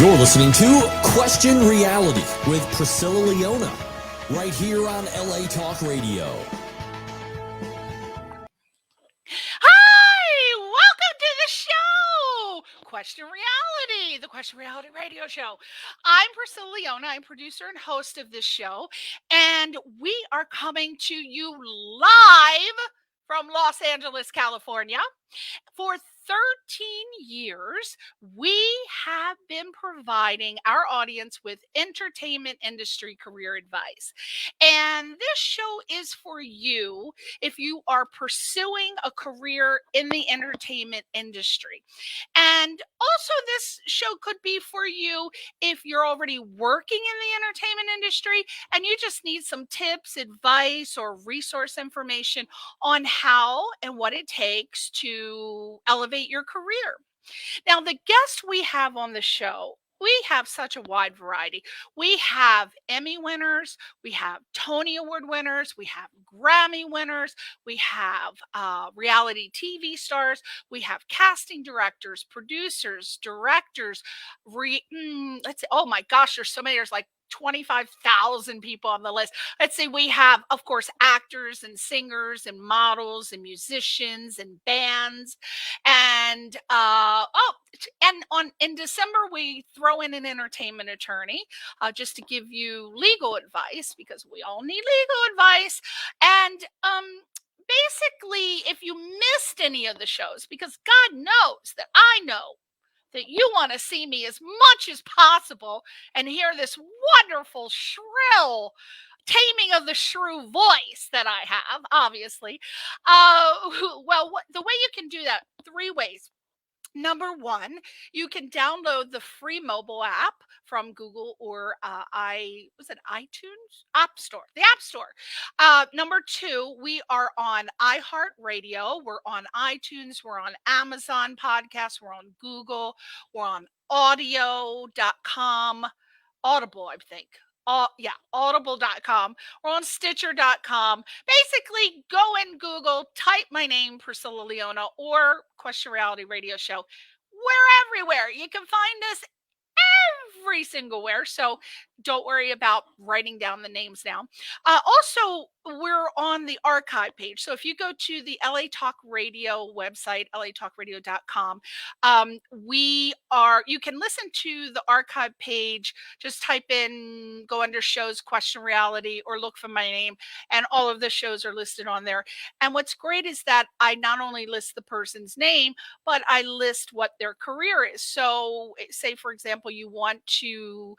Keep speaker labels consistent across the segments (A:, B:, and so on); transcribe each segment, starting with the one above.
A: You're listening to Question Reality with Priscilla Leona, right here on LA Talk Radio.
B: Hi, welcome to the show, Question Reality, the Question Reality radio show. I'm Priscilla Leona. I'm producer and host of this show, and we are coming to you live from Los Angeles, California. For 13 years, we have been providing our audience with entertainment industry career advice. And this show is for you if you are pursuing a career in the entertainment industry. And also, this show could be for you if you're already working in the entertainment industry and you just need some tips, advice, or resource information on how and what it takes to elevate your career. Now, the guests we have on the show, we have such a wide variety. We have Emmy winners, we have Tony Award winners, we have Grammy winners, we have reality TV stars, we have casting directors, producers, directors. Let's see, oh my gosh, there's so many. There's like 25,000 people on the list. Let's see, we have, of course, actors and singers and models and musicians and bands. And in December we throw in an entertainment attorney just to give you legal advice because we all need legal advice. And basically, if you missed any of the shows, because God knows that I know that you want to see me as much as possible and hear this wonderful, shrill taming of the shrew voice that I have, obviously. The way you can do that, three ways. Number one, you can download the free mobile app from Google or iTunes App Store, the App Store. Number two, we are on iHeartRadio, we're on iTunes, we're on Amazon Podcasts, we're on Google, we're on audio.com, Audible, I think. Audible.com. We're on Stitcher.com. Basically, go and Google, type my name, Priscilla Leona, or Question Reality Radio Show. We're everywhere. You can find us every single where. So don't worry about writing down the names now. Also, we're on the archive page. So if you go to the LA Talk Radio website, latalkradio.com, you can listen to the archive page. Just type in, go under shows, Question Reality, or look for my name, and all of the shows are listed on there. And what's great is that I not only list the person's name, but I list what their career is. So say, for example, you want to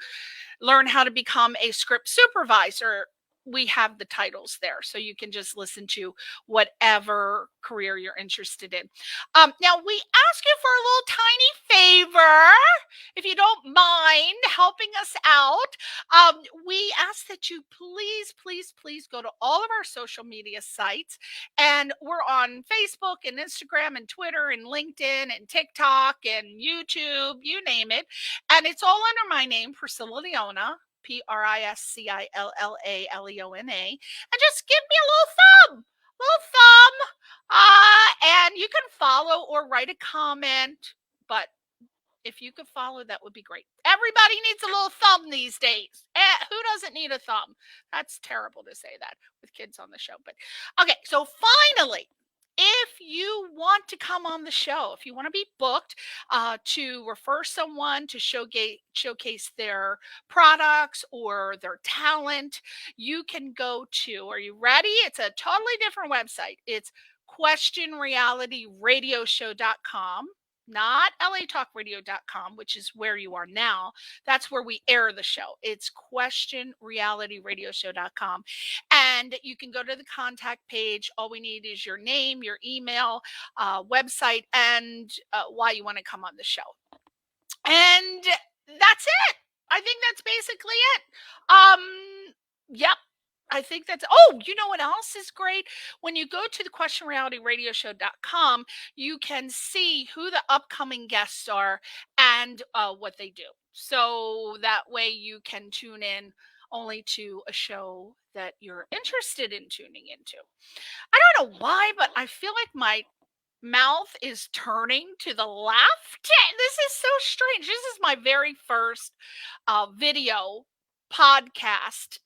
B: learn how to become a script supervisor, we have the titles there. So you can just listen to whatever career you're interested in. Now, we ask you for a little tiny favor, if you don't mind helping us out. We ask that you please go to all of our social media sites. And we're on Facebook and Instagram and Twitter and LinkedIn and TikTok and YouTube, you name it. And it's all under my name, Priscilla Leona. Priscilla Leona, and just give me a little thumb, and you can follow or write a comment. But if you could follow, that would be great. Everybody needs a little thumb these days. Who doesn't need a thumb? That's terrible to say that with kids on the show. But okay, so finally, if you want to come on the show, if you want to be booked to refer someone to showcase their products or their talent, you can go to, are you ready? It's a totally different website. It's questionrealityradioshow.com. Not latalkradio.com, which is where you are now. That's where we air the show. It's questionrealityradioshow.com. And you can go to the contact page. All we need is your name, your email, website, and why you want to come on the show. And that's it. I think that's basically it. Yep. I think that's, you know what else is great? When you go to the questionrealityradioshow.com, you can see who the upcoming guests are and what they do. So that way you can tune in only to a show that you're interested in tuning into. I don't know why, but I feel like my mouth is turning to the left. This is so strange. This is my very first video podcast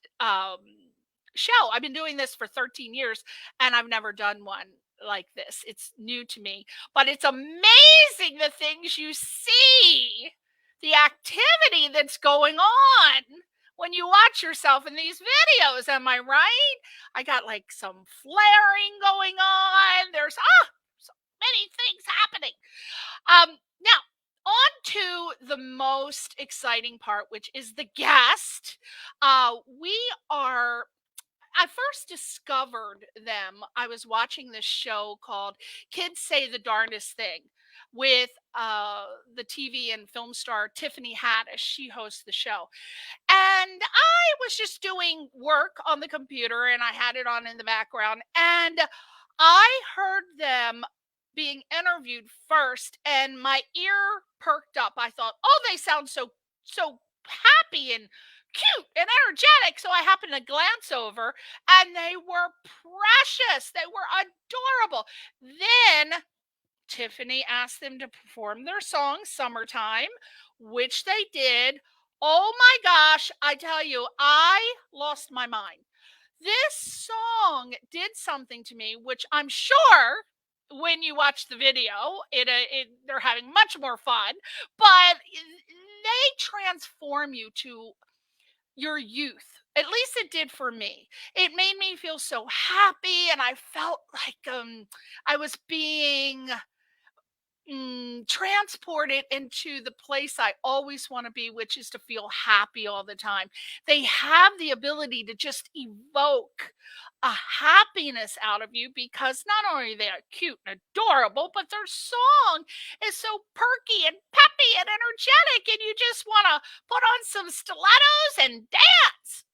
B: show. I've been doing this for 13 years and I've never done one like this. It's new to me, but it's amazing the things you see, the activity that's going on when you watch yourself in these videos. Am I right? I got like some flaring going on. There's so many things happening. Now, on to the most exciting part, which is the guest. We are I first discovered them. I was watching this show called Kids Say the Darndest Thing with the TV and film star Tiffany Haddish. She hosts the show. And I was just doing work on the computer and I had it on in the background. And I heard them being interviewed first and my ear perked up. I thought, oh, they sound so happy and cute and energetic. So I happened to glance over and they were precious. They were adorable. Then Tiffany asked them to perform their song Summertime, which they did. Oh my gosh, I tell you, I lost my mind. This song did something to me, which I'm sure when you watch the video, they're having much more fun, but they transform you to your youth. At least it did for me. It made me feel so happy, and I felt like I was being transported into the place I always want to be, which is to feel happy all the time. They have the ability to just evoke a happiness out of you because not only are they cute and adorable, but their song is so perky and peppy and energetic, and you just want to put on some stilettos and dance.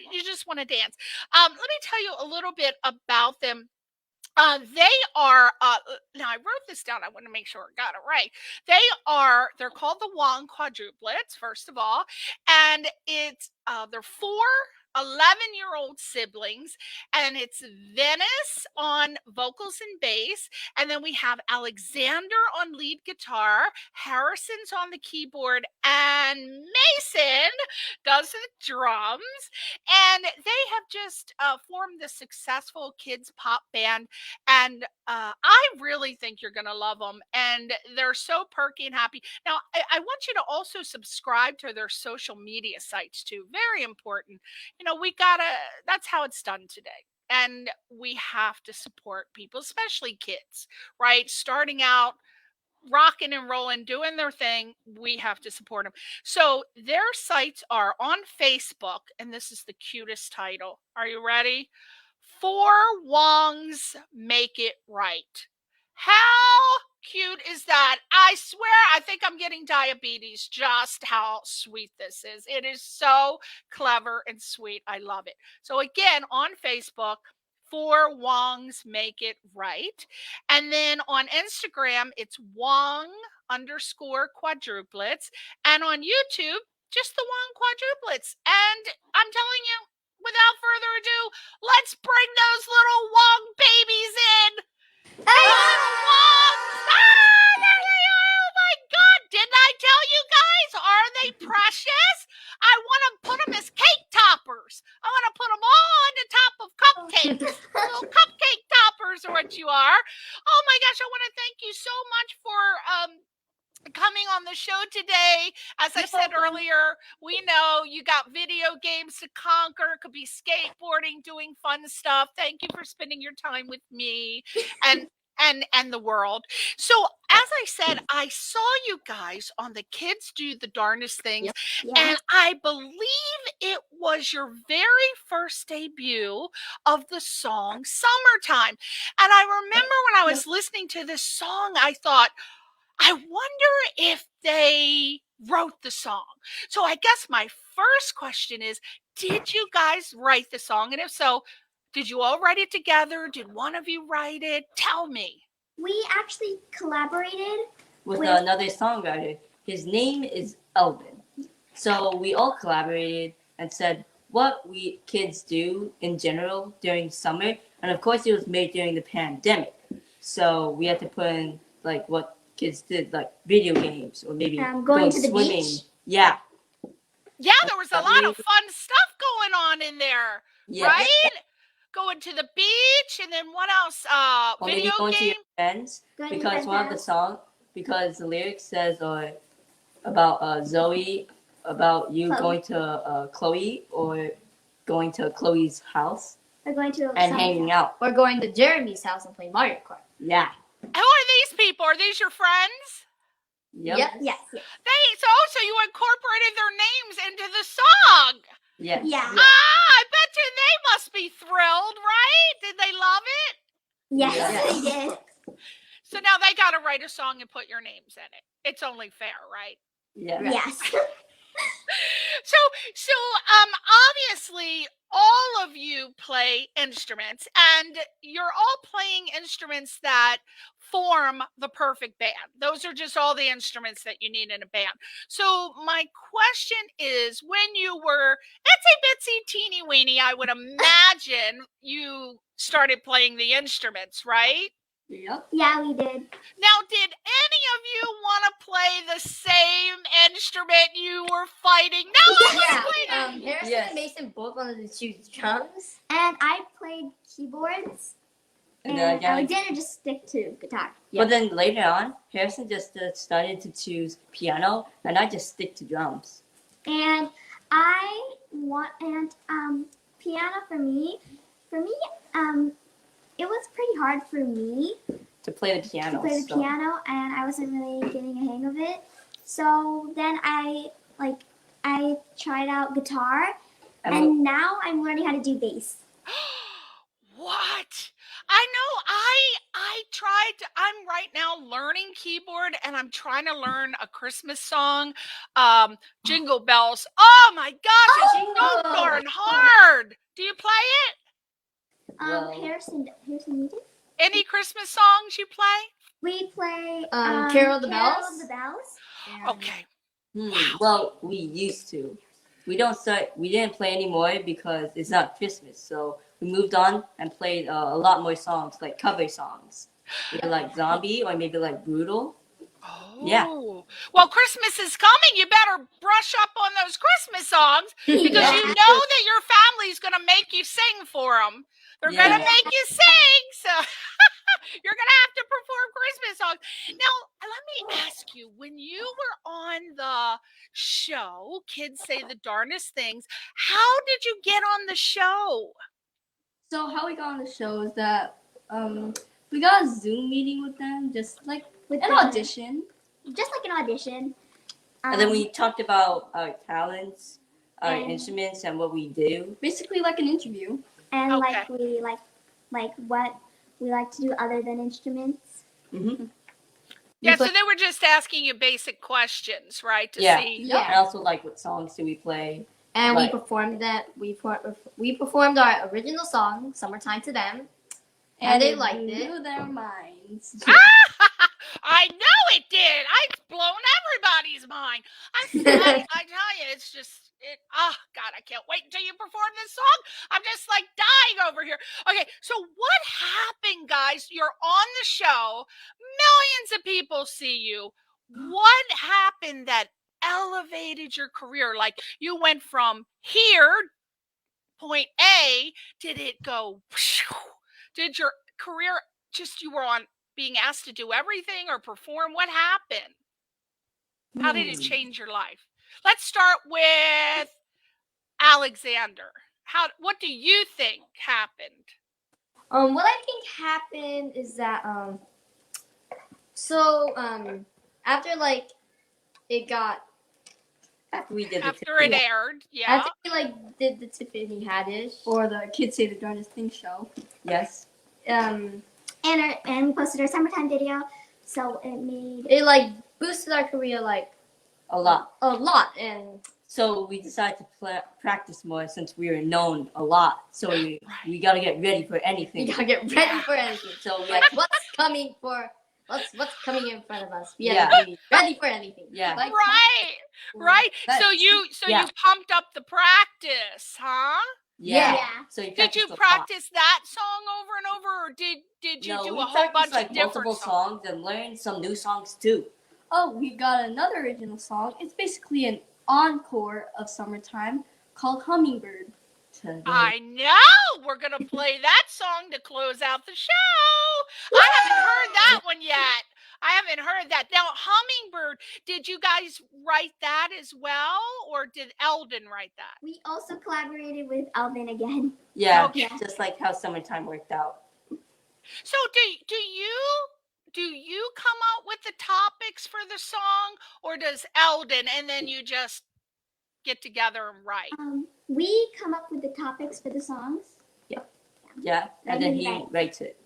B: You just want to dance. Let me tell you a little bit about them. They are now I wrote this down. I want to make sure I got it right. They're called the Wong Quadruplets, first of all, and they're four 11-year-old siblings, and it's Venice on vocals and bass, and then we have Alexander on lead guitar, Harrison's on the keyboard, and Mason does the drums. And they have just formed this successful kids pop band, and I really think you're going to love them. And they're so perky and happy. Now, I want you to also subscribe to their social media sites too. Very important. That's how it's done today. And we have to support people, especially kids, right? Starting out, rocking and rolling, doing their thing. We have to support them. So their sites are on Facebook, and this is the cutest title. Are you ready? Four Wongs Make It Right. How cute is that? I swear, I think I'm getting diabetes, just how sweet this is. It is so clever and sweet. I love it. So again, on Facebook, Four Wongs Make It Right. And then on Instagram, it's Wong_quadruplets. And on YouTube, just the Wong Quadruplets. And I'm telling you, without further ado, let's bring those little Wong babies in. Hey, Wongs! There they are! Oh my God! Didn't I tell you guys? Are they precious? I want to put them as cake toppers. I want to put them all on the top of cupcakes. Little cupcake toppers are what you are. Oh my gosh! I want to thank you so much for coming on the show today. As I said earlier, we know you got video games to conquer. It could be skateboarding, doing fun stuff. Thank you for spending your time with me and the world. So as I said, I saw you guys on the Kids Do the Darndest Things, and I believe it was your very first debut of the song Summertime. And I remember when I was listening to this song, I thought, I wonder if they wrote the song. So I guess my first question is, did you guys write the song? And if so, did you all write it together? Did one of you write it? Tell me.
C: We actually collaborated
D: with another songwriter. His name is Elvin. So we all collaborated and said what we kids do in general during summer. And of course, it was made during the pandemic. So we had to put in like what kids did, like video games or maybe
C: Going to the
D: swimming.
C: beach.
D: Yeah.
B: Yeah, there was a lot of fun stuff going on in there,
D: Yeah.
B: right? Going to the beach, and then what else?
D: Or maybe
B: Video
D: going to your
B: game.
D: friends
C: Going to your
D: because
C: friend's
D: one of the
C: house.
D: song because the lyrics says about Zoe, about you
C: Chloe.
D: going to Chloe or going to Chloe's house
C: We're going to
D: and hanging out.
E: We're going to Jeremy's house and playing Mario Kart.
D: Yeah.
B: Who are these people? Are these your friends?
D: Yep.
E: Yep.
C: Yes.
B: So you incorporated their names into the song.
D: Yes.
C: Yeah.
B: I bet you they must be thrilled, right? Did they love it?
C: Yes,
D: Yes.
C: they did.
B: So now they got to write a song and put your names in it. It's only fair, right?
D: Yeah.
C: Yes.
B: So obviously all of you play instruments, and you're all playing instruments that form the perfect band. Those are just all the instruments that you need in a band. So my question is, when you were itsy bitsy teeny weeny, I would imagine you started playing the instruments, right?
D: Yep.
C: Yeah, we did.
B: Now, did any of you want to play the same instrument you were fighting? No,
E: Yeah.
B: explain it.
E: Harrison
D: Yes.
E: and Mason both wanted to choose drums.
C: And I played keyboards.
D: And
C: And
D: then
C: Alexander just stick to guitar.
D: But then later on, Harrison just started to choose piano, and I just stick to drums.
C: And piano for me, it was pretty hard for me
D: To play the piano.
C: to play the
D: so-
C: piano, and I wasn't really getting a hang of it. So then I tried out guitar, and now I'm learning how to do bass.
B: What? I know I'm right now learning keyboard, and I'm trying to learn a Christmas song, Jingle Bells. Oh my gosh, it's so
E: Jingle.
B: darn hard. Do you play it?
D: Well-
C: Harrison, you do?
B: Any Christmas songs you play?
C: We play
E: Carol of the
C: Carol
E: Bells.
C: of the Bells.
B: Okay.
D: Well, we used to. We didn't play anymore because it's not Christmas. So we moved on and played a lot more songs, like cover songs. Maybe like Zombie or maybe like Brutal.
B: Oh.
D: Yeah.
B: Well, Christmas is coming. You better brush up on those Christmas songs because
C: Yeah.
B: you know that your family's going to make you sing for them. They're going to
D: Yeah.
B: make you sing. So you're going to have to perform Christmas songs. Now, let me ask you, when you were on the show, Kids Say the Darndest Things, how did you get on the show?
E: So how we got on the show is that we got a Zoom meeting with them, just like
C: With
E: an
C: the-
E: audition.
C: Just like an audition.
D: And then we talked about our talents, our
C: And-
D: instruments, and what we do.
E: Basically like an interview.
C: And
B: Okay.
C: like we like what we like to do other than instruments.
D: Mm-hmm.
B: Yeah,
E: We
B: so they were just asking you basic questions, right? To
D: Yeah.
B: see.
E: Yeah.
D: And also like what songs do we play?
E: And
D: Right.
E: we performed that. We performed our original song, "Summertime" to them, and they liked it.
F: blew their minds.
B: I know it did. I've blown everybody's mind. I tell you, it's just oh God, I can't wait until you perform this song. I'm just like dying over here. Okay, so what happened, guys? You're on the show, millions of people see you. What happened that elevated your career? Like you went from here, point A, did it go? Did your career just you were on being asked to do everything or perform? What happened? How did it change your life? Let's start with Alexander. What do you think happened?
E: What I think happened is that after like it got
D: After we did the
B: After it aired, yeah.
E: after we like did the Tiffany Haddish,
F: Or the Kids Say the Darndest Thing show.
D: Yes.
C: And we posted our summertime video, so
E: it like boosted our career like
D: A lot.
E: a lot. And
D: So we decided to practice more since we were known a lot. So we got to get ready for
E: you
D: anything.
E: gotta get ready for anything.
D: So we
E: Like what's coming in front of us? We
D: Yeah.
E: have to be ready for anything.
D: Yeah.
E: Like,
B: Right.
E: That-
B: So you
D: Yeah.
B: pumped up the practice, huh?
D: Yeah.
C: Yeah.
D: So
B: Did
D: practiced
B: you
D: a lot.
B: practice that song over and over, or did you
D: No,
B: do
D: we
B: a whole
D: practiced
B: bunch
D: like
B: of different
D: multiple songs and learned some new songs too.
F: Oh, we got another original song. It's basically an encore of Summertime called Hummingbird.
B: I know. We're gonna play that song to close out the show. I haven't heard that one yet. I haven't heard that. Now, Hummingbird, did you guys write that as well, or did Eldon write that?
C: We also collaborated with Alvin again.
D: Yeah,
B: Okay.
D: just like how Summertime worked out.
B: So do you come up with the topics for the song, or does Eldon, and then you just get together and write?
C: We come up with the topics for the songs.
D: Yeah, and then he
C: Right.
D: writes it.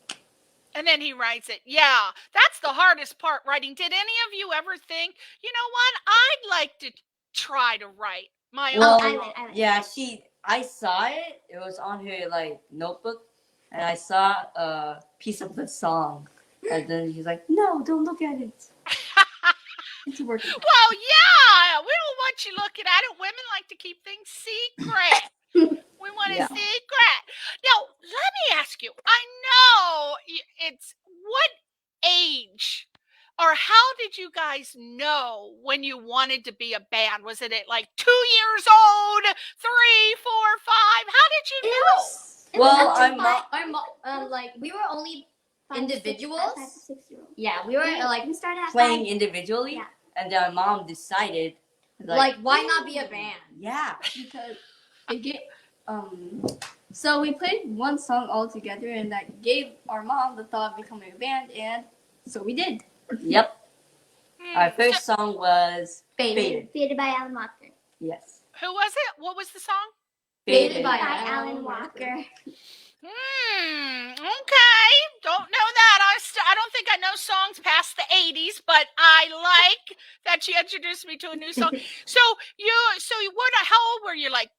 B: And then he writes it. Yeah, that's the hardest part, writing. Did any of you ever think, you know what, I'd like to try to write my
D: Well,
B: own?
C: I went.
D: yeah, I saw it. It was on her like notebook, and I saw a piece of the song, and then he's like, "No, don't look at it."
F: It's a working.
B: Well, yeah, we don't want you looking at it. Women like to keep things secret. We want
D: Yeah.
B: a secret. Now, let me ask you. I know it's what age or how did you guys know when you wanted to be a band? Was it at like 2 years old, 3, 4, 5? How did you know?
D: Well,
C: up to
D: I'm
C: five-
D: not
E: Like we were only
C: five to six-
E: individuals?
C: 5 to 6-year-old.
E: yeah, we were like
C: We started at
D: playing
C: 5.
D: individually,
C: Yeah.
D: and then my mom decided,
E: like why not be a band?
D: yeah,
F: Because it get so we played one song all together, and that gave our mom the thought of becoming a band, and so we did.
D: yep.
B: Hmm.
D: Our first song was
E: Faded.
C: Faded by Alan Walker.
D: Yes.
B: Who was it? What was the song?
E: Faded by
C: By
E: Alan
C: Alan Walker.
B: Okay. Don't know that. I don't think I know songs past the 80s, but I like that you introduced me to a new song. So what? How old were you? Like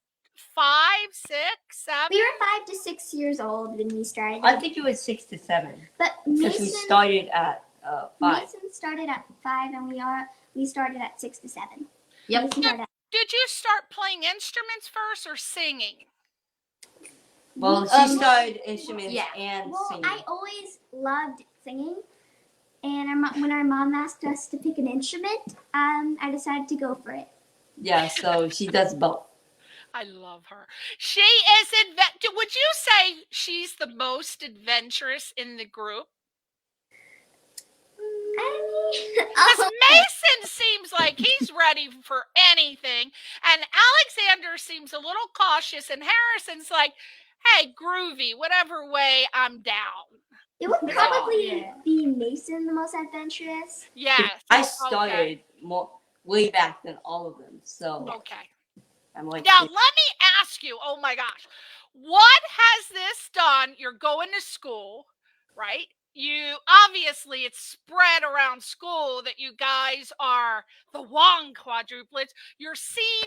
B: 5, 6, 7?
C: We were 5 to 6 years old when we started.
D: I think it was 6 to 7
C: but
D: because we
C: Mason
D: started at 5.
C: Mason started at 5, and we started at 6 to 7.
E: Yep.
C: Mason started at-
B: Did you start playing instruments first or singing?
D: Well, she started instruments
E: yeah.
D: and
C: Well,
D: singing.
C: I always loved singing, and when our mom asked us to pick an instrument, I decided to go for it.
D: Yeah, so she does both.
B: I love her. She is would you say she's the most adventurous in the group? Because Mason seems like he's ready for anything, and Alexander seems a little cautious, and Harrison's like, hey, groovy, whatever way, I'm down.
C: It would probably
E: Yeah.
C: be Mason the most adventurous.
B: Yes.
D: I started way back than all of them, so
B: Okay.
D: I'm like,
B: Now, let me ask you, oh my gosh, what has this done? You're going to school, right? You obviously it's spread around school that you guys are the Wong quadruplets. You're seen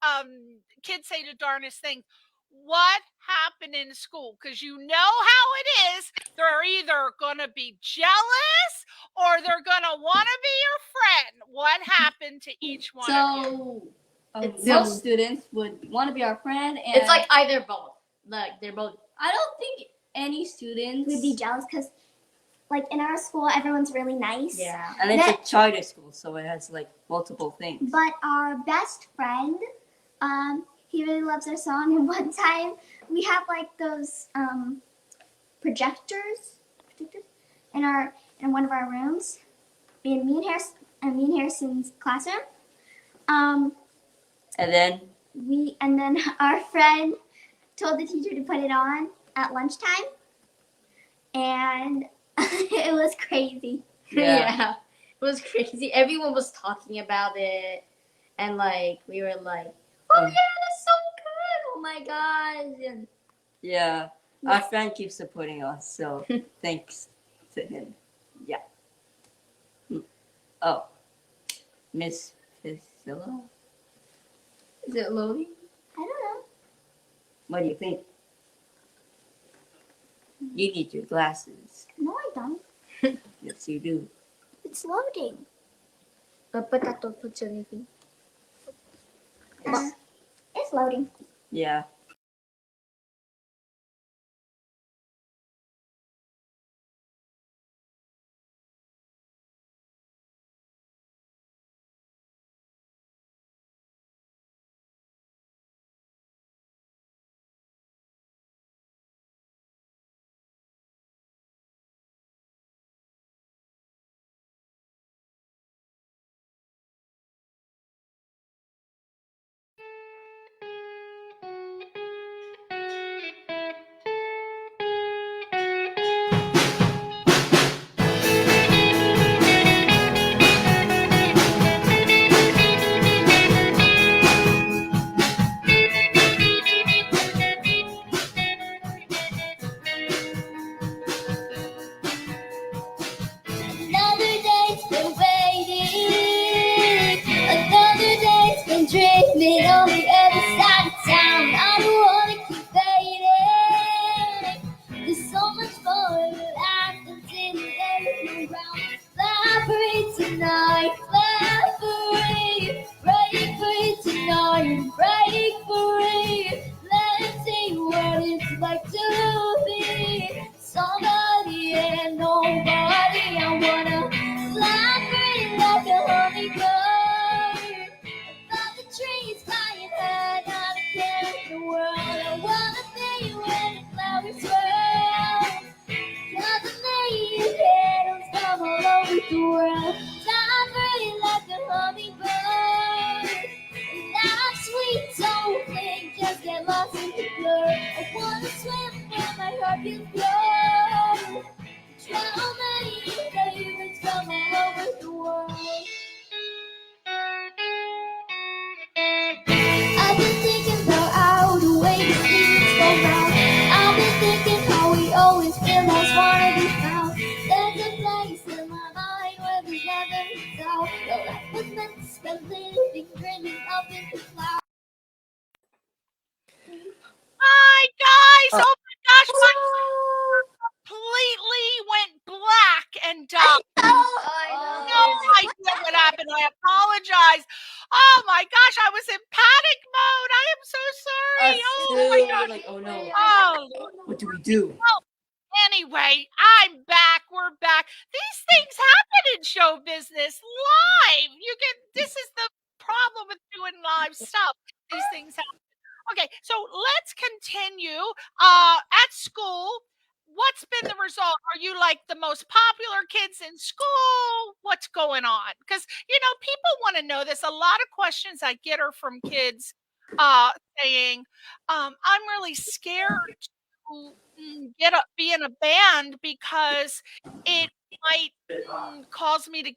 B: on Kids Say the Darnest Things. What happened in school? Because you know how it is. They're either gonna be jealous or they're gonna want to be your friend. What happened to each one of you?
F: So most students would want to be our friend, and
E: It's like either both. Like they're both.
F: I don't think any students
C: We'd be jealous because, like, in our school, everyone's really nice.
E: Yeah.
D: and it's a charter school, so it has like multiple things.
C: But our best friend, he really loves our song. And one time, we have like those projectors in one of our rooms, in me and Harrison's classroom.
D: And then
C: And then our friend told the teacher to put it on at lunchtime, and it was crazy.
D: Yeah.
E: It was crazy. Everyone was talking about it, and like we were like, "Oh yeah, that's so good! Oh my gosh!" And
D: yeah, our friend keeps supporting us, so thanks to him. Yeah. Oh, Miss Priscilla,
F: Is it loading?
C: I don't know.
D: what do you think? You need your glasses.
C: No, I don't.
D: Yes, you do.
C: It's loading.
E: But that don't put anything.
C: It's loading.
D: Yeah.
C: so much fun. Acting silly, everything around. Fly free tonight, fly free. Break free tonight, break free. Let's see what it's like to be somebody and nobody. I wanna fly free like a hummingbird. Above the trees, flying high, not a care in the world. I wanna be where the flowers swirl. 'Cause I made petals from all over the world. Fly free like a hummingbird. Life's sweet, don't think, just get lost in the blur. I wanna swim where my heart can flow. Drown my favorites from all over the world. I've been thinking about how the way the seasons go round. I've been thinking how we always feel lost, wanna be found. There's a place in my mind where there's never a doubt. Your life was meant to spend living, dreaming up in the clouds.
B: Hi guys! Oh my gosh, my completely went black and died. No idea what happened. I apologize. Oh my gosh, I was in panic mode. I am so sorry. Oh my gosh.
D: Like, oh no,
B: Oh,
D: what do we do?
B: anyway, I'm back. We're back. These things happen in show business live. This is the problem with doing live stuff. These things happen. Okay, so let's continue. At school, what's been the result? Are you like the most popular kids in school? What's going on? Because people want to know this. A lot of questions I get are from kids saying, I'm really scared to be in a band because it might cause me to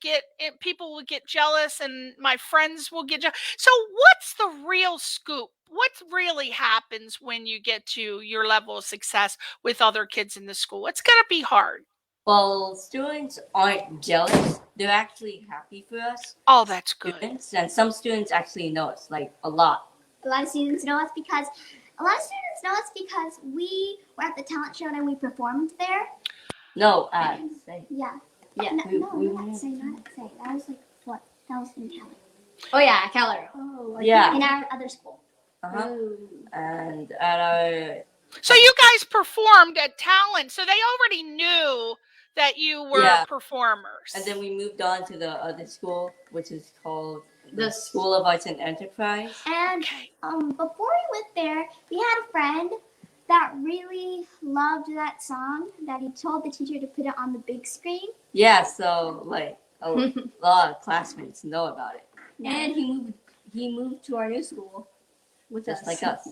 B: people will get jealous and my friends will get jealous. So what's the real scoop? What really happens when you get to your level of success with other kids in the school? It's going to be hard.
D: Well, students aren't jealous. They're actually happy for us.
B: Oh, that's good.
D: Students, and some students actually know us, like a lot.
C: A lot of students know us because we were at the talent show and we performed there.
D: No, say.
C: Yeah.
D: Yeah.
C: Not at say. That was like what? That was in talent.
E: Oh yeah, Keller.
C: Oh,
D: Yeah.
C: In our other school.
D: And at our.
B: So you guys performed at talent, so they already knew that you were performers.
D: And then we moved on to the other school, which is called the School of Arts and Enterprise.
C: And before we went there, we had a friend that really loved that song that he told the teacher to put it on the big screen.
D: Yeah, so like a lot of classmates know about it.
F: And he moved to our new school with
D: Just
F: us.
D: like us.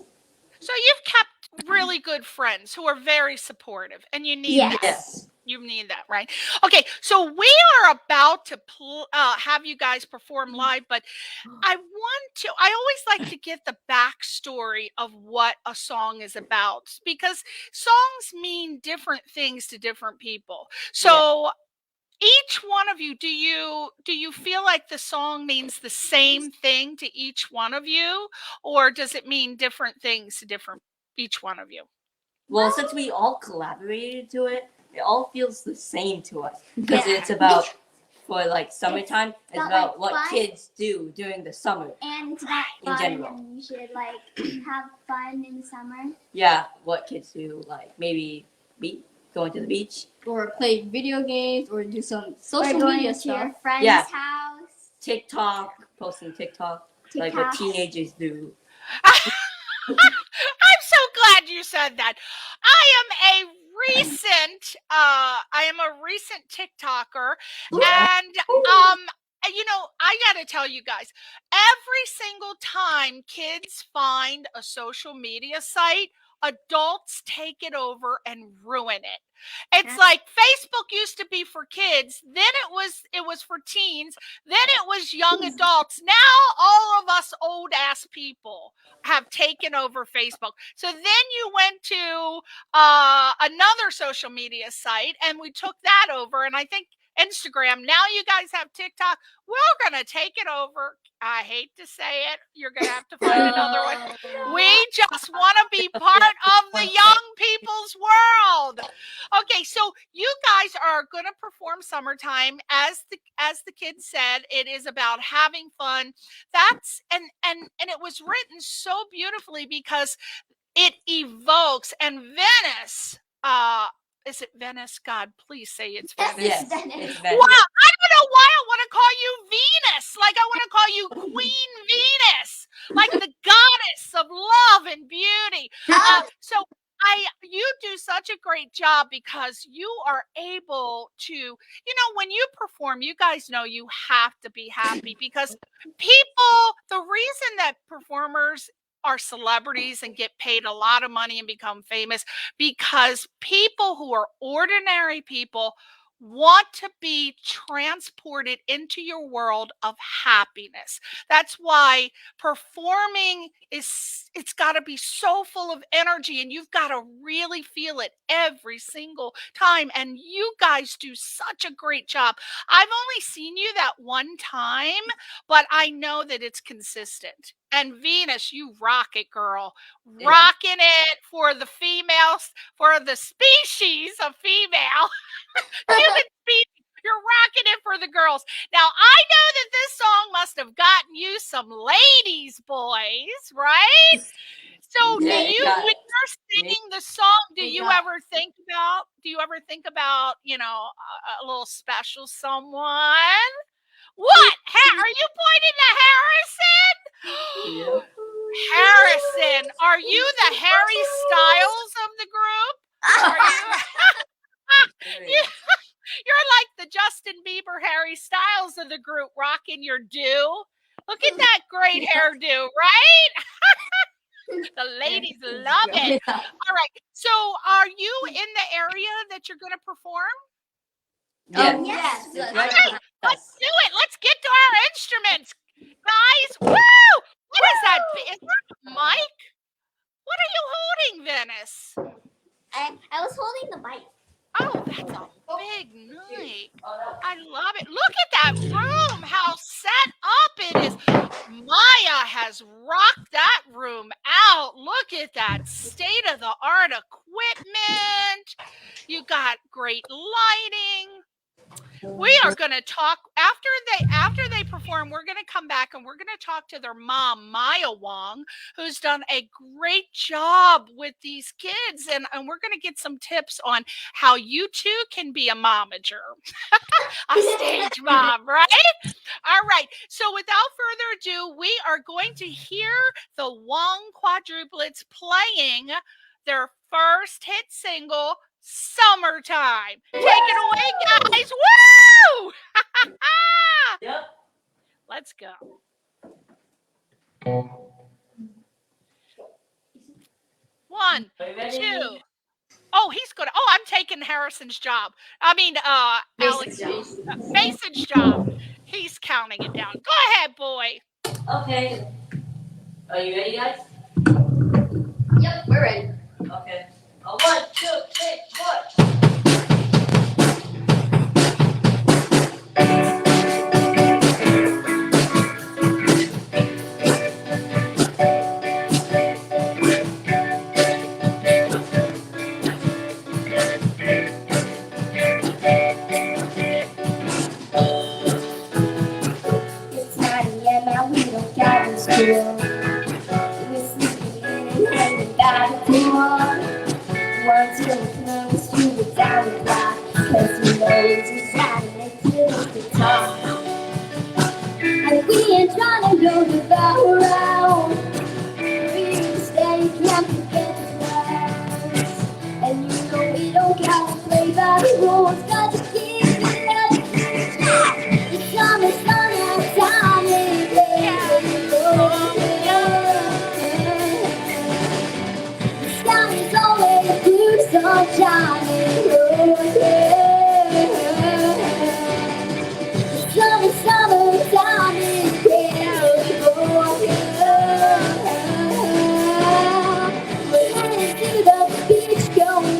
B: So you've kept really good friends who are very supportive, and you need that.
D: Yes.
B: You need that, right? Okay, so we are about to have you guys perform live, but I always like to get the backstory of what a song is about, because songs mean different things to different people. So each one of you, do you feel like the song means the same thing to each one of you, or does it mean different things to each one of you?
D: Well, since we all collaborated to it, it all feels the same to us because it's about, for like summertime, it's about what
C: fun.
D: Kids do during the summer.
C: And it's about
D: In
C: fun,
D: general.
C: and you should like have fun in the summer.
D: Yeah, what kids do, like maybe going to the beach,
F: Or play video games, or do some
C: Or
F: social
C: going
F: media
C: to
F: stuff.
C: your friend's
D: Yeah.
C: house.
D: TikTok, posting TikTok, like what
C: TikTok.
D: teenagers do.
B: I'm so glad you said that. I am a recent TikToker, and I got to tell you guys, every single time kids find a social media site, adults take it over and ruin it. It's like Facebook used to be for kids, then it was for teens, then it was young adults. Now all of us old ass people have taken over Facebook. So then you went to another social media site and we took that over, and I think Instagram. Now you guys have TikTok. We're going to take it over. I hate to say it. You're going to have to find another one. We just want to be part of the young people's world. Okay, so you guys are going to perform Summertime. As the kids said, it is about having fun. That's and it was written so beautifully because it evokes, and Venice, is it Venice? God, please say it's Venice.
D: Yes, it's Venice.
B: Wow, I don't know why I want to call you Venus. Like I want to call you Queen Venus, like the goddess of love and beauty. So you do such a great job because you are able to, when you perform, you guys know you have to be happy because the reason that performers are celebrities and get paid a lot of money and become famous because people who are ordinary people want to be transported into your world of happiness. That's why performing it's got to be so full of energy and you've got to really feel it every single time. And you guys do such a great job. I've only seen you that one time, but I know that it's consistent. And Venus, you rock it, girl. Rocking it for the females, for the species of female. Human species. You're rocking it for the girls. Now, I know that this song must have gotten you some ladies, boys, right? So when you're singing the song, do you ever think about, a little special someone? What? Are you pointing to Harrison?
D: Yeah.
B: Harrison, are you the Harry Styles of the group? Are you? You're like the Justin Bieber Harry Styles of the group, rocking your do. Look at that great hairdo, right? The ladies love it. All right. So are you in the area that you're going to perform?
D: Yes.
B: Okay, let's do it. Let's get to our instruments. Guys, woo! What is that? Is that a mic? What are you holding, Venice?
E: I was holding the mic.
B: Oh, that's a big mic. I love it. Look at that room, how set up it is. Maya has rocked that room out. Look at that state-of-the-art equipment. You got great lighting. We are going to talk after they perform. We're going to come back and we're going to talk to their mom, Maya Wong, who's done a great job with these kids. And we're going to get some tips on how you too can be a momager, a stage mom, right? All right. So without further ado, we are going to hear the Wong Quadruplets playing their first hit single, Summertime. Take it away, guys. Woo!
D: Yep.
B: Let's go. 1, 2. Oh, he's good. Oh, I'm taking Harrison's job. Mason's job. He's counting it down. Go ahead, boy.
D: Okay. Are you ready, guys?
E: Yep, we're ready.
D: Okay. 1, 2, 3, 4.
C: It's 9 a.m. and we don't got to school. We're sleeping in and hanging by the pool. One till we close to the down the block, 'cause we know it's just shining until the top. And we ain't trying to go the bar around. We stay drunk and get close. And you know we don't gotta play by the rules, 'cause it's keeping us in the summer sun outside and the sky is always blue, sunshine and summertime is California. We're headed to the beach, going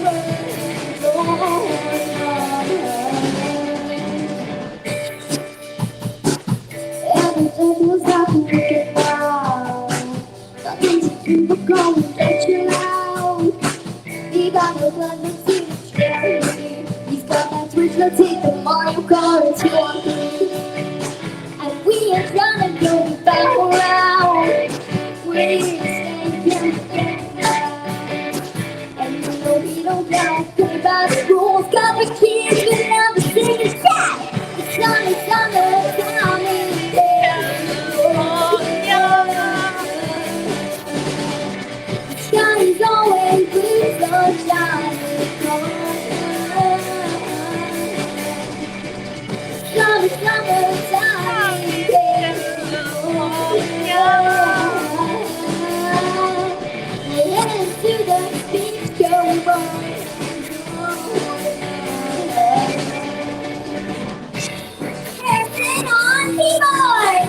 C: Let's take the Mario Kart to our feet. And we are gonna go back around. We're staying and we know we don't gotta play by the rules. Got the kids but now the singing chat. It's summer down in the sky is always blue, sunshine is gone. Summertime in California. We're heading to the beach, going on. Dancing on keyboard.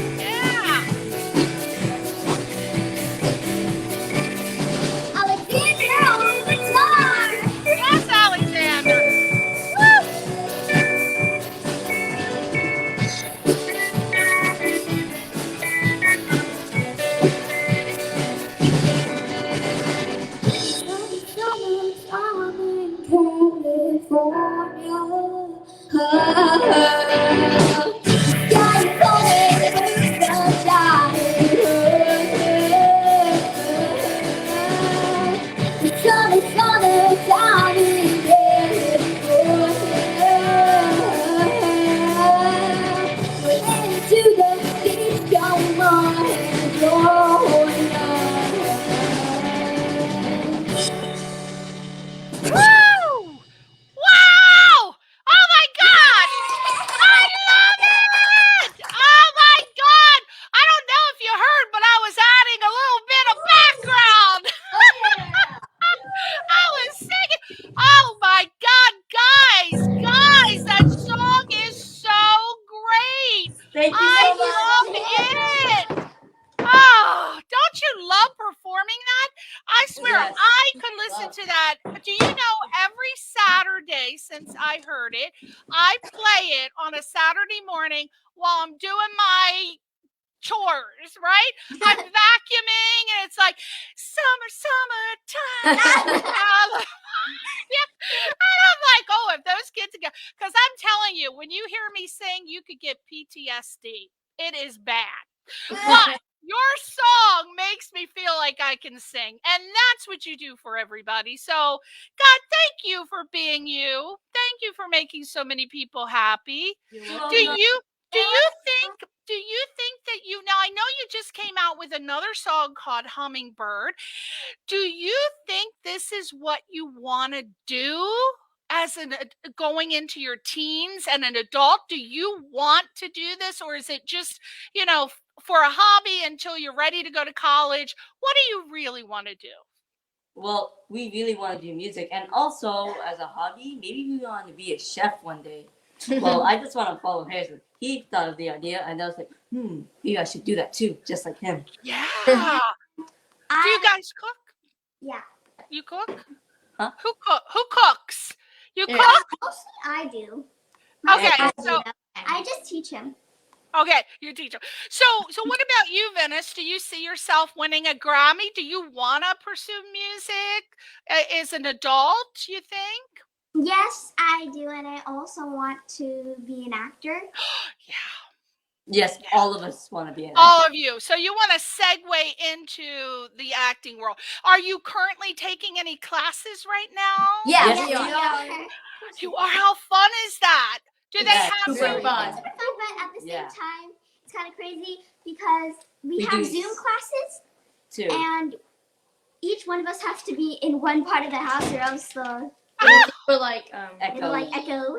B: Yeah.
C: Alexander on the guitar.
B: Yes, Alexander.
C: Summertime in California. Sky is always blue, sunshine. The sun is gonna down in California. We're heading to the beach, going on and going
B: Woo! Wow! Oh my gosh! I love it! Oh my god! I don't know if you heard, but I was adding a little bit of background. I was singing. Oh my god, guys, that song is so great.
D: Thank you
B: I
D: so much.
B: love it. Oh, don't you love performing that? I swear,
D: Yes.
B: I could listen to that. Do you know, every Saturday since I heard it, I play it on a Saturday morning while I'm doing my chores, right? I'm vacuuming and it's like, summertime. Yeah. And I'm like, oh, if those kids go, because I'm telling you, when you hear me sing, you could get PTSD. It is bad. But your song makes me feel like I can sing. And that's what you do for everybody. So, God, thank you for being you. Thank you for making so many people happy. Do you think that you, now I know you just came out with another song called Hummingbird. Do you think this is what you want to do as going into your teens and an adult? Do you want to do this, or is it just, for a hobby until you're ready to go to college? What do you really want to do?
D: Well, we really want to do music, and also as a hobby, maybe we want to be a chef one day. Well, I just want to follow Harrison. He thought of the idea, and I was like, maybe I should do that too, just like him.
B: Yeah. Do you guys cook?
C: Yeah.
B: You cook?
D: Huh?
B: Who cooks? You
F: Yeah.
B: cook?
C: Mostly I do.
B: Okay, so
C: I just teach him.
B: okay, you teacher. So what about you, Venice? Do you see yourself winning a Grammy? Do you want to pursue music as an adult, you think?
C: Yes, I do, and I also want to be an actor.
B: Yeah.
D: Yes, all of us want to be in that.
B: All of you. So you want to segue into the acting world. Are you currently taking any classes right now?
F: Yeah,
D: Yes,
F: we are.
B: You are. How fun is that? Do they
D: Yeah,
B: have
F: super
B: you?
F: fun.
C: But at the same
D: Yeah.
C: time, it's kind of crazy because we
D: We
C: have
D: do
C: Zoom classes,
D: too.
C: and each one of us has to be in one part of the house, or else
F: We're like,
C: it'll like echo.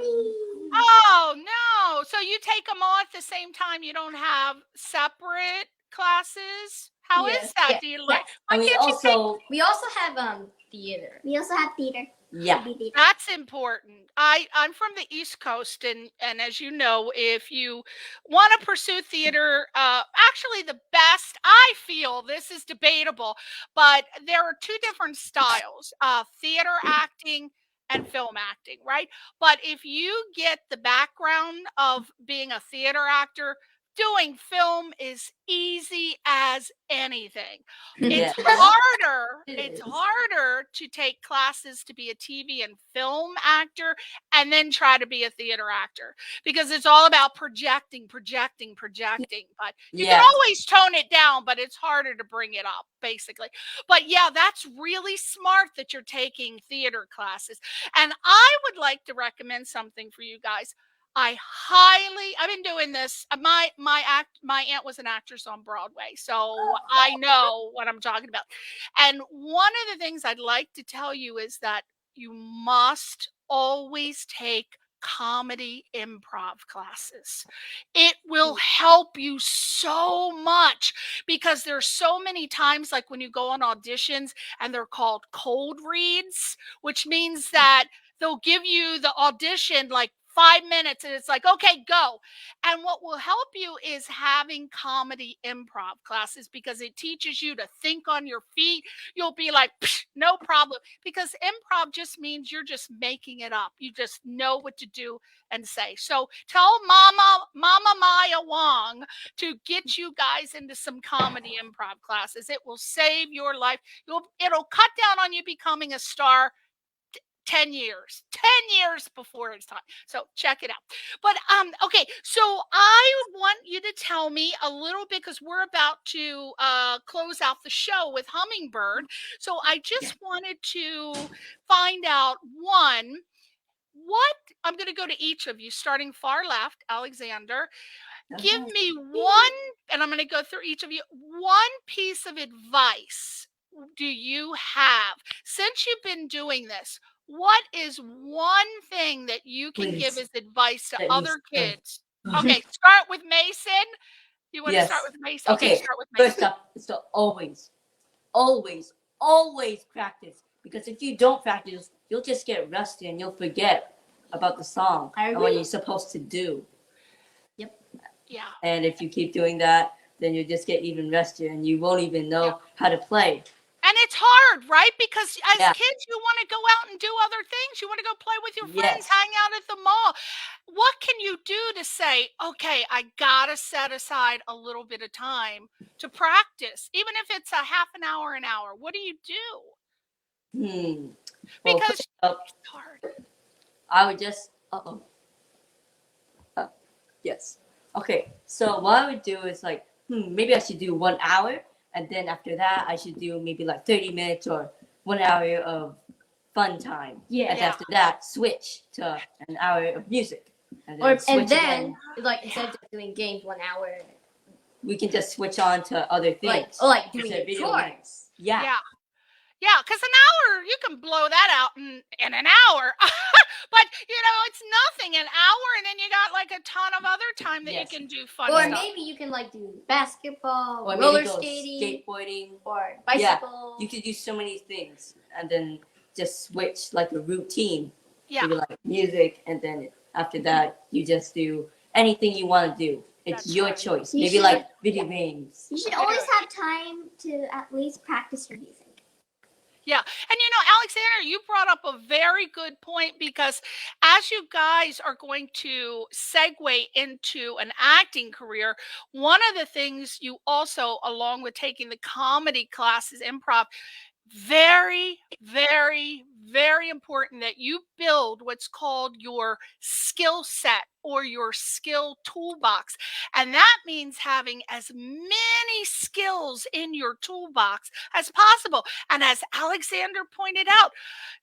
B: Oh no! So you take them all at the same time. You don't have separate classes. How is
F: Yes,
B: that?
F: yeah,
B: Do you like? Why
D: And we
B: can't you take?
D: also,
F: we also have theater.
C: We also have theater.
D: yeah.
C: We do theater.
B: That's important. I'm from the East Coast, and as you know, if you want to pursue theater, actually the best, I feel, this is debatable, but there are two different styles: theater acting and film acting, right? But if you get the background of being a theater actor, doing film is easy as anything.
D: Yeah.
B: It's
F: is.
B: harder to take classes to be a TV and film actor and then try to be a theater actor because it's all about projecting. But you can
D: Yeah.
B: always tone it down, but it's harder to bring it up, basically. But yeah, that's really smart that you're taking theater classes. And I would like to recommend something for you guys. I've been doing this. My aunt was an actress on Broadway, so I know what I'm talking about. And one of the things I'd like to tell you is that you must always take comedy improv classes. It will help you so much because there's so many times like when you go on auditions and they're called cold reads, which means that they'll give you the audition like 5 minutes and it's like, okay, go. And what will help you is having comedy improv classes because it teaches you to think on your feet. You'll be like, no problem. Because improv just means you're just making it up. You just know what to do and say. So tell Mama Maya Wong to get you guys into some comedy improv classes. It will save your life. It'll cut down on you becoming a star 10 years before it's time. So check it out. But okay, so I want you to tell me a little bit because we're about to close out the show with Hummingbird. So I just wanted to find out what I'm going to go to each of you, starting far left, Alexander. Give me one, and I'm going to go through each of you, one piece of advice do you have since you've been doing this? What is one thing that you can give as advice to
D: Let me
B: other
D: start.
B: kids? Okay, start with Mason. You want to start
D: Yes.
B: with Mason? Okay,
D: Okay.
B: start with Mason.
D: First up, it's to always practice. Because if you don't practice, you'll just get rusty and you'll forget about the song and what you're supposed to do.
B: Yeah.
D: And if you keep doing that, then you'll just get even rustier and you won't even know how to play.
B: And it's hard, right? Because as
D: Yeah.
B: kids, you want to go out and do other things. You want to go play with your friends,
D: Yes.
B: hang out at the mall. What can you do to say, okay, I got to set aside a little bit of time to practice, even if it's a half an hour, an hour? What do you do?
D: Well,
B: Because
D: first up,
B: it's hard.
D: I would just, yes. Okay, so what I would do is like, maybe I should do 1 hour, and then after that, I should do maybe like 30 minutes or 1 hour of fun time.
E: Yeah.
D: And
B: Yeah.
D: after that, switch to an hour of music. And
E: Or
D: switch
E: and then
D: again.
E: like instead of doing games 1 hour,
D: We can just switch on to other things.
E: like doing
D: Instead of
E: your
D: video games.
E: chores.
D: Yeah.
B: Yeah, because an hour, you can blow that out in an hour. But, it's nothing, an hour, and then you got like a ton of other time that
D: Yes.
B: you can do fun
E: Or
B: stuff.
E: maybe you can like do basketball,
D: Or
E: roller
D: maybe go
E: skating,
D: skateboarding.
E: or bicycle.
D: You could do so many things and then just switch like a routine.
B: Yeah.
D: You like music, and then after that, you just do anything you want to do. It's
B: That's
D: your
B: right.
D: choice.
C: You
D: Maybe
C: should-
D: like video games.
C: You should always have time to at least practice your music.
B: Yeah. And Alexander, you brought up a very good point because as you guys are going to segue into an acting career, one of the things you also, along with taking the comedy classes, improv, very, very, very important that you build what's called your skill set or your skill toolbox. And that means having as many skills in your toolbox as possible. And as Alexander pointed out,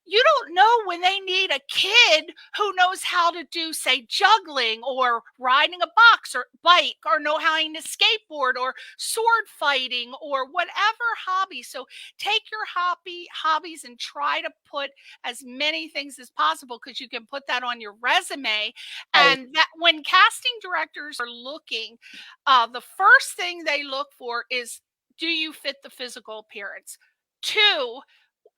B: you don't know when they need a kid who knows how to do, say, juggling or riding a box or bike or know how to skateboard or sword fighting or whatever hobby. So take your hobbies and try to put as many things as possible because you can put that on your resume. And that when casting directors are looking, the first thing they look for is, do you fit the physical appearance? 2,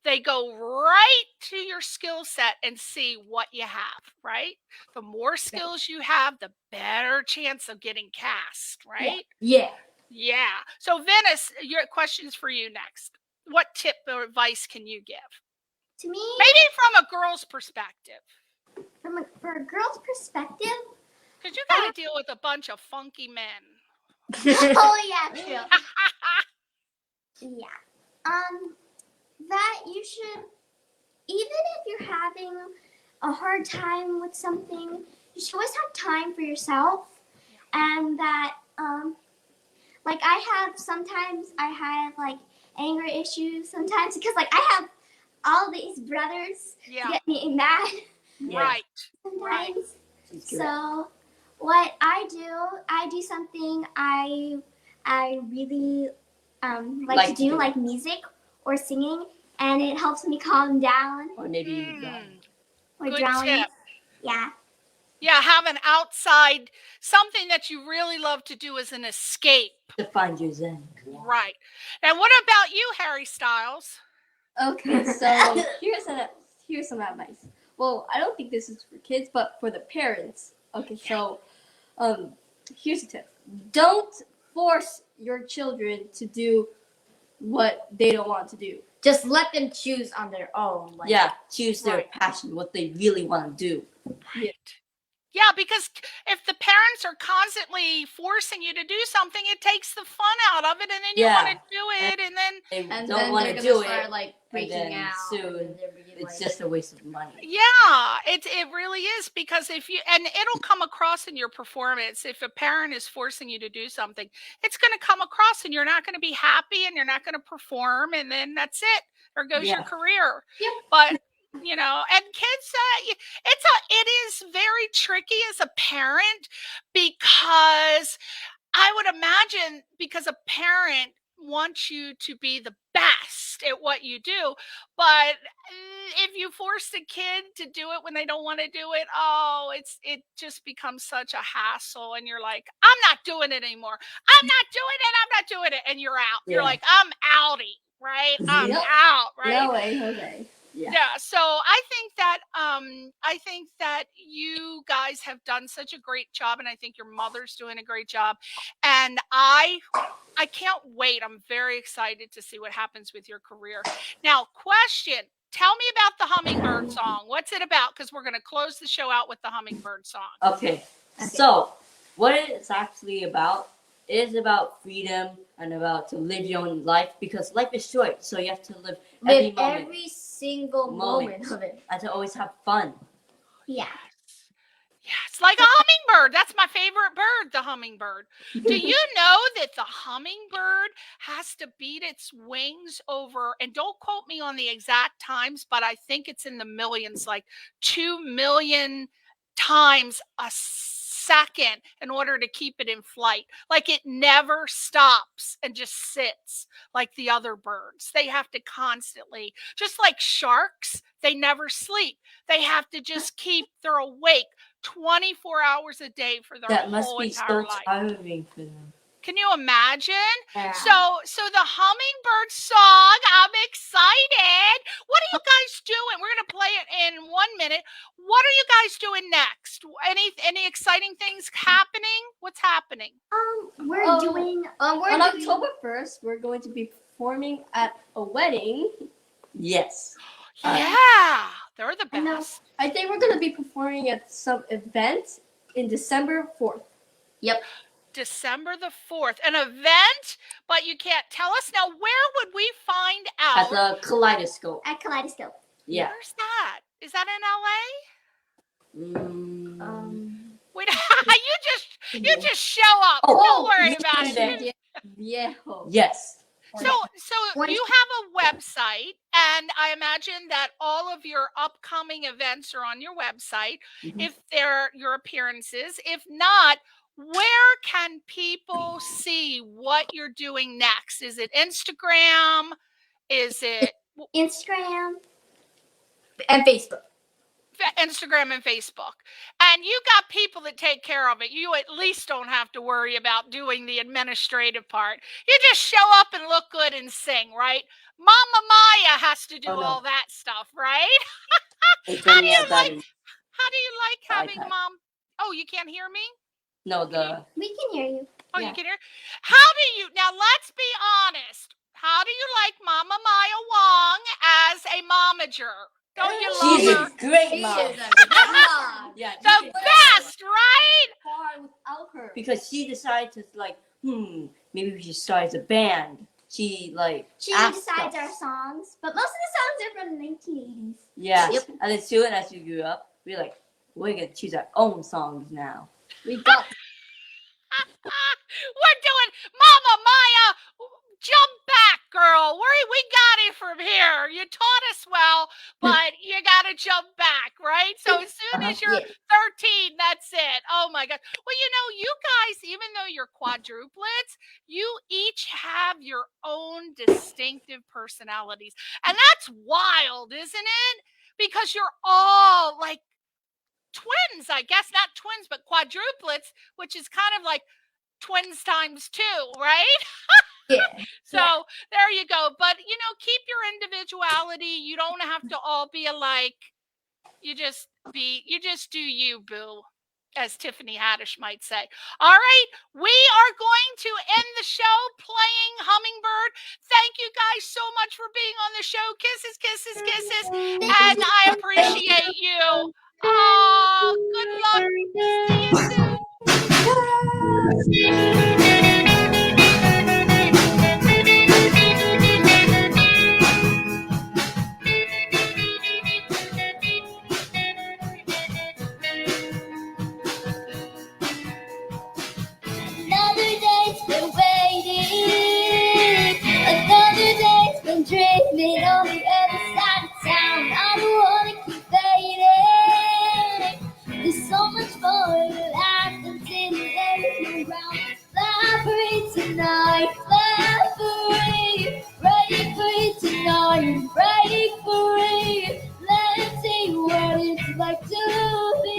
B: they go right to your skill set and see what you have, right? The more skills you have, the better chance of getting cast, right?
E: Yeah.
B: Yeah. So Venice, your question's for you next. What tip or advice can you give?
C: To me,
B: Maybe from a girl's perspective.
C: for a girl's perspective,
B: Because you got to deal with a bunch of funky men.
C: Oh yeah, true. Yeah. That you should, even if you're having a hard time with something, you should always have time for yourself. And that, like sometimes I have like anger issues sometimes because like I have all these brothers
B: Yeah.
C: get me mad
B: Right.
C: sometimes.
D: She's correct.
C: So what I do something I really like to do, like music or singing, and it helps me calm down
D: Or maybe
C: or
B: Good
C: drowning.
B: tip.
C: Yeah.
B: Yeah, have an outside, something that you really love to do as an escape.
D: to find your zen.
B: Right. And what about you, Harry Styles?
F: Okay, so here's some advice. Well, I don't think this is for kids, but for the parents. Okay, so here's a tip. Don't force your children to do what they don't want to do.
E: Just let them choose on their own. Like,
D: Yeah, choose their
B: Right.
D: passion, what they really want to do.
B: Right. Yeah, because if the parents are constantly forcing you to do something, it takes the fun out of it, and then you
D: Yeah.
B: want to do it, and then
D: They
E: and
D: don't
E: then
D: want
E: they're
D: to
E: gonna
D: do
E: start
D: it,
E: like
D: and
E: freaking
D: then
E: out.
D: soon
E: and they're being,
D: it's
E: like,
D: just a waste of money.
B: yeah, it really is, because if you, and it'll come across in your performance. If a parent is forcing you to do something, it's going to come across, and you're not going to be happy, and you're not going to perform, and then that's it. There goes your
D: Yeah.
B: career.
E: Yep.
B: But you know, and kids, it is very tricky as a parent, because I would imagine, because a parent wants you to be the best at what you do, but if you force the kid to do it when they don't want to do it, it just becomes such a hassle, and you're like, I'm not doing it anymore. I'm not doing it, and you're out. You're
D: Yeah.
B: like, I'm outie, right? I'm
F: Yep.
B: out, right?
F: No way, Jose.
B: Yeah, so I think that you guys have done such a great job, and I think your mother's doing a great job, and I can't wait. I'm very excited to see what happens with your career. Now, question, tell me about the Hummingbird song. What's it about? Because we're going to close the show out with the Hummingbird song.
D: Okay, so what it's actually about is about freedom and about to live your own life, because life is short, so you have to live every
E: live
D: moment
E: every single moment of it.
D: and to always have fun.
C: Yeah.
B: Yes, like a hummingbird. That's my favorite bird, the hummingbird. Do you know that the hummingbird has to beat its wings over, and don't quote me on the exact times, but I think it's in the millions, like 2 million times a second, in order to keep it in flight. Like, it never stops and just sits like the other birds. They have to constantly, just like sharks, they never sleep. They have to just they're awake 24 hours a day for their
D: That must
B: whole
D: be
B: entire
D: so
B: life.
D: tiring for them.
B: Can you imagine?
E: Yeah.
B: So the hummingbird song, I'm excited. What are you guys doing? We're going to play it in 1 minute. What are you guys doing next? Any exciting things happening? What's happening?
C: We're doing.
F: On October 1st, we're going to be performing at a wedding.
D: Yes.
B: Yeah, they're the
C: I know.
B: best.
F: I think we're going to be performing at some event in December 4th.
E: Yep.
B: December the 4th, an event, but you can't tell us. Now, where would we find
D: At
B: out?
D: the Kaleidoscope.
C: At Kaleidoscope.
D: Yeah.
B: Where's that? Is that in LA? Wait, you just show up. Don't worry about it.
F: Viejo.
D: Yes.
B: So you have a website, and I imagine that all of your upcoming events are on your website.
D: Mhm.
B: If they're your appearances, if not, where can people see what you're doing next? Is it Instagram? Is it
C: Instagram.
E: And Facebook.
B: Instagram and Facebook? And you got people that take care of it. You at least don't have to worry about doing the administrative part. You just show up and look good and sing, right? Mama Maya has to do
D: Oh, no.
B: all that stuff, right?
D: It's
B: How do
D: only
B: you
D: a battery.
B: How do you like
D: The
B: having
D: iPad.
B: mom? Oh, you can't hear me?
D: No, the
C: We can hear you.
B: Oh,
D: Yeah.
B: you can hear? How do you, now let's be honest. How do you like Mama Maya Wong as a momager? Don't you love
D: she's
B: her?
D: a great
E: She
D: mom.
E: is a mom.
D: Yeah,
B: The best, right?
F: Far without her.
D: because she decided to like maybe we should start as a band. She
F: decides
D: asked
F: our
D: us.
F: songs, but most of the songs are from the 1980s.
D: Yeah. Yep. And then soon as we grew up, we were like, we're gonna choose our own songs now.
F: We got
B: We're doing Mama Maya. Jump back, girl. We got it from here. You taught us well, but you got to jump back, right? So as soon as you're 13, that's it. Oh my God. Well, you guys, even though you're quadruplets, you each have your own distinctive personalities. And that's wild, isn't it? Because you're all like twins, I guess, not twins, but quadruplets, which is kind of like twins times 2, right?
F: yeah.
B: So there you go. But keep your individuality. You don't have to all be alike. You just do you, boo, as Tiffany Haddish might say. All right, we are going to end the show playing Hummingbird. Thank you guys so much for being on the show. Kisses, kisses, kisses. And I appreciate you. Oh, good luck. See you soon.
C: Another day's been waiting. Another day's been dreaming on the other side of town. I don't wanna keep fading. There's so much more to life than sitting everything around. Fly free tonight, fly free. Break free tonight, break free. Let's see what it's like to be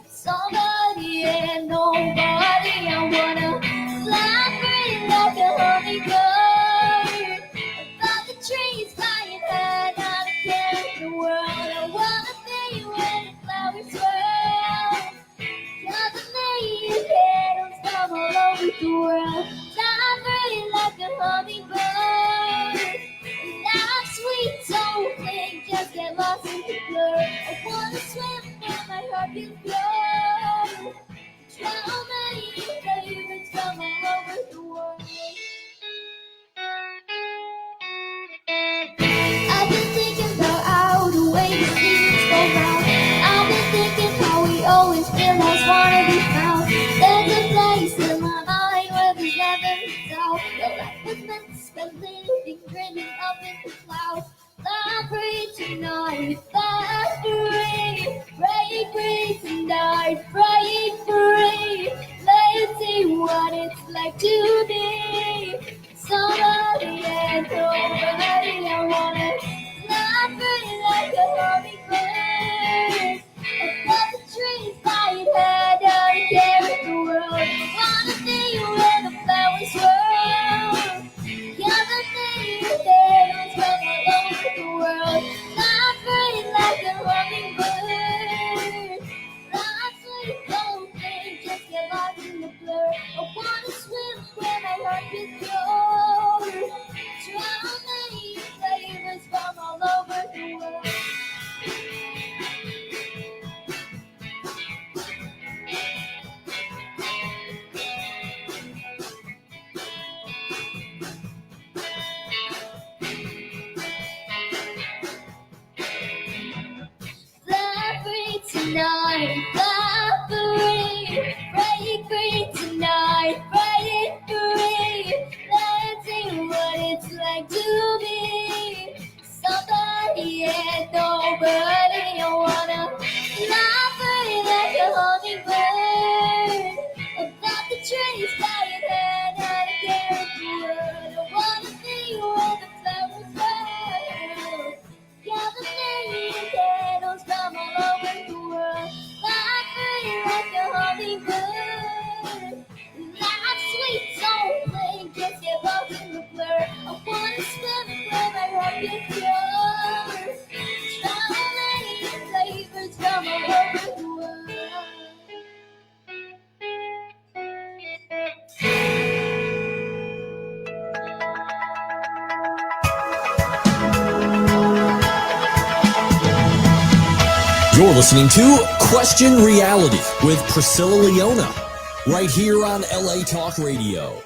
C: somebody and nobody. I wanna fly free like a hummingbird. Above the trees, flying high, not a care in the world. I wanna be where the flowers swirl. Cause I made petals from all over the world. Fly free like a hummingbird. Life's sweet, so think just get lost in the blur. I wanna swim where my heart can flow. How many favorites from all over the world? I've been thinking about how the way the seasons go round. I've been thinking how we always realize wanna be found. There's a place in my mind where there's never a doubt. The life was meant to spend living, dreaming up in the clouds. Fly free tonight, fly free. Break free tonight, break free. Let's see what it's like to be somebody and nobody. I wanna fly free like a hummingbird. Above the trees, flying high, down and care in the world. I wanna be where the flowers swirl. Yeah, the petals from all over the world. Fly free like a hummingbird. Fly sweet, don't think, just get lost in the blur. I wanna swim where my heart can go. Drown many flavors from all over the world. Fly free tonight, fly free. Break free tonight, break free. Let's see what it's like to be somebody and nobody. I wanna fly free like a hummingbird. Above the trees, flying high, not a care in the world. I wanna be where the flowers grow. Gather many petals from all over the world. Fly free like a hummingbird. Life's sweet, so plain, just get lost in the blur. I wanna swim where my heart can go. Try many flavors from all over the world.
A: You're listening to Question Reality with Priscilla Leona, right here on LA Talk Radio.